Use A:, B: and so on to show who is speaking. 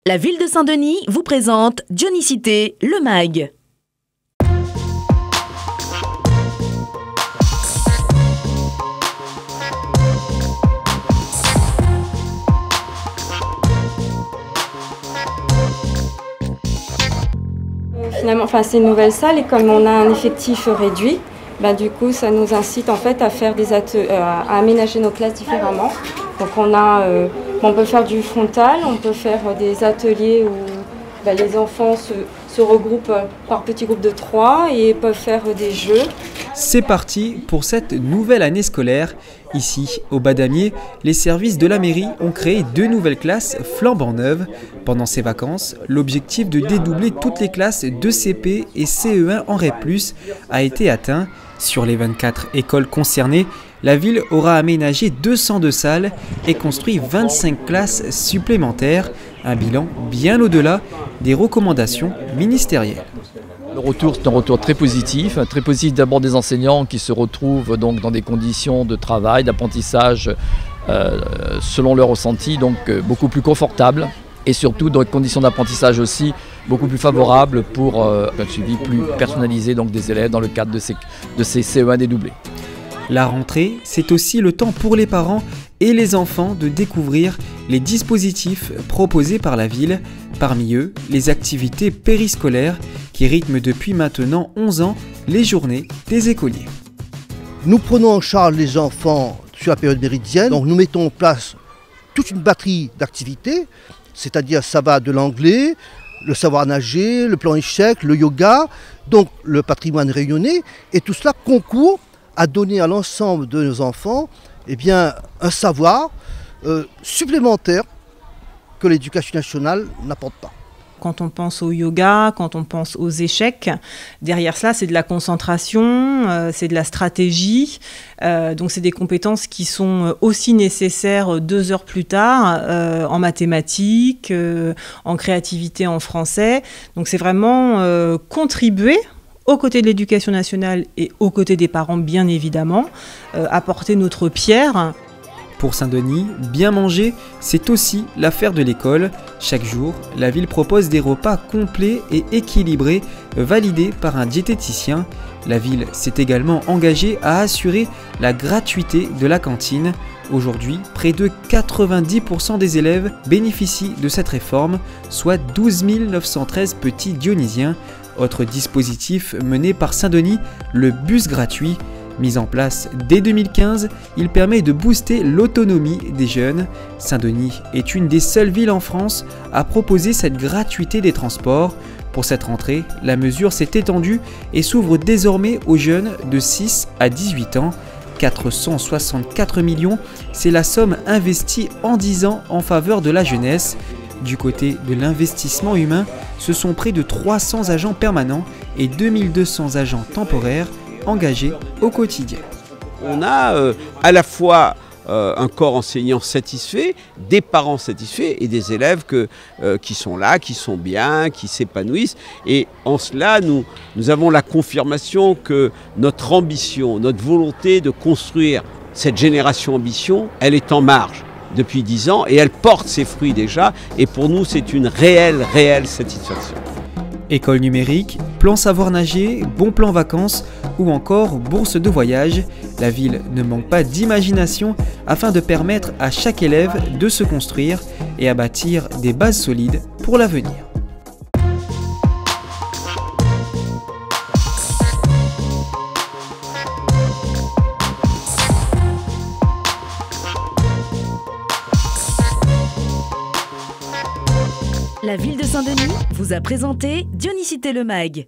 A: La ville de Saint-Denis vous présente Dionicité, le MAG.
B: Finalement, c'est une nouvelle salle et comme on a un effectif réduit, du coup, ça nous incite en fait à faire à aménager nos classes différemment. Donc on peut faire du frontal, on peut faire des ateliers où les enfants se regroupent par petits groupes de 3 et peuvent faire des jeux.
C: C'est parti pour cette nouvelle année scolaire. Ici, au Badamier, les services de la mairie ont créé 2 nouvelles classes flambant neuves. Pendant ces vacances, l'objectif de dédoubler toutes les classes de CP et CE1 en REP+, a été atteint. Sur les 24 écoles concernées, la ville aura aménagé 202 salles et construit 25 classes supplémentaires. Un bilan bien au-delà des recommandations ministérielles.
D: Le retour, c'est un retour très positif d'abord des enseignants qui se retrouvent donc dans des conditions de travail, d'apprentissage selon leur ressenti, donc beaucoup plus confortables et surtout dans des conditions d'apprentissage aussi beaucoup plus favorables pour un suivi plus personnalisé donc, des élèves dans le cadre de ces CE1 dédoublés.
C: La rentrée, c'est aussi le temps pour les parents et les enfants de découvrir les dispositifs proposés par la ville, parmi eux les activités périscolaires qui rythment depuis maintenant 11 ans les journées des écoliers.
E: Nous prenons en charge les enfants sur la période méridienne, donc nous mettons en place toute une batterie d'activités, c'est-à-dire ça va de l'anglais, le savoir nager, le plan échec, le yoga, donc le patrimoine rayonné, et tout cela concourt à donner à l'ensemble de nos enfants un savoir supplémentaire que l'éducation nationale n'apporte pas.
F: Quand on pense au yoga, quand on pense aux échecs, derrière cela, c'est de la concentration, c'est de la stratégie. Donc, c'est des compétences qui sont aussi nécessaires 2 heures plus tard en mathématiques, en créativité en français. Donc, c'est vraiment contribuer aux côtés de l'éducation nationale et aux côtés des parents, bien évidemment, apporter notre pierre.
C: Pour Saint-Denis, bien manger, c'est aussi l'affaire de l'école. Chaque jour, la ville propose des repas complets et équilibrés, validés par un diététicien. La ville s'est également engagée à assurer la gratuité de la cantine. Aujourd'hui, près de 90% des élèves bénéficient de cette réforme, soit 12 913 petits dionysiens. Autre dispositif mené par Saint-Denis, le bus gratuit. Mis en place dès 2015, il permet de booster l'autonomie des jeunes. Saint-Denis est une des seules villes en France à proposer cette gratuité des transports. Pour cette rentrée, la mesure s'est étendue et s'ouvre désormais aux jeunes de 6 à 18 ans. 464 millions, c'est la somme investie en 10 ans en faveur de la jeunesse. Du côté de l'investissement humain, ce sont près de 300 agents permanents et 2200 agents temporaires engagés au quotidien.
G: On a à la fois un corps enseignant satisfait, des parents satisfaits et des élèves qui sont là, qui sont bien, qui s'épanouissent. Et en cela, nous avons la confirmation que notre ambition, notre volonté de construire cette génération ambition, elle est en marche depuis 10 ans et elle porte ses fruits déjà. Et pour nous, c'est une réelle satisfaction.
C: École numérique, plan savoir nager, bon plan vacances ou encore bourse de voyage, la ville ne manque pas d'imagination afin de permettre à chaque élève de se construire et à bâtir des bases solides pour l'avenir.
A: La ville de Saint-Denis vous a présenté Dionicité, le MAG.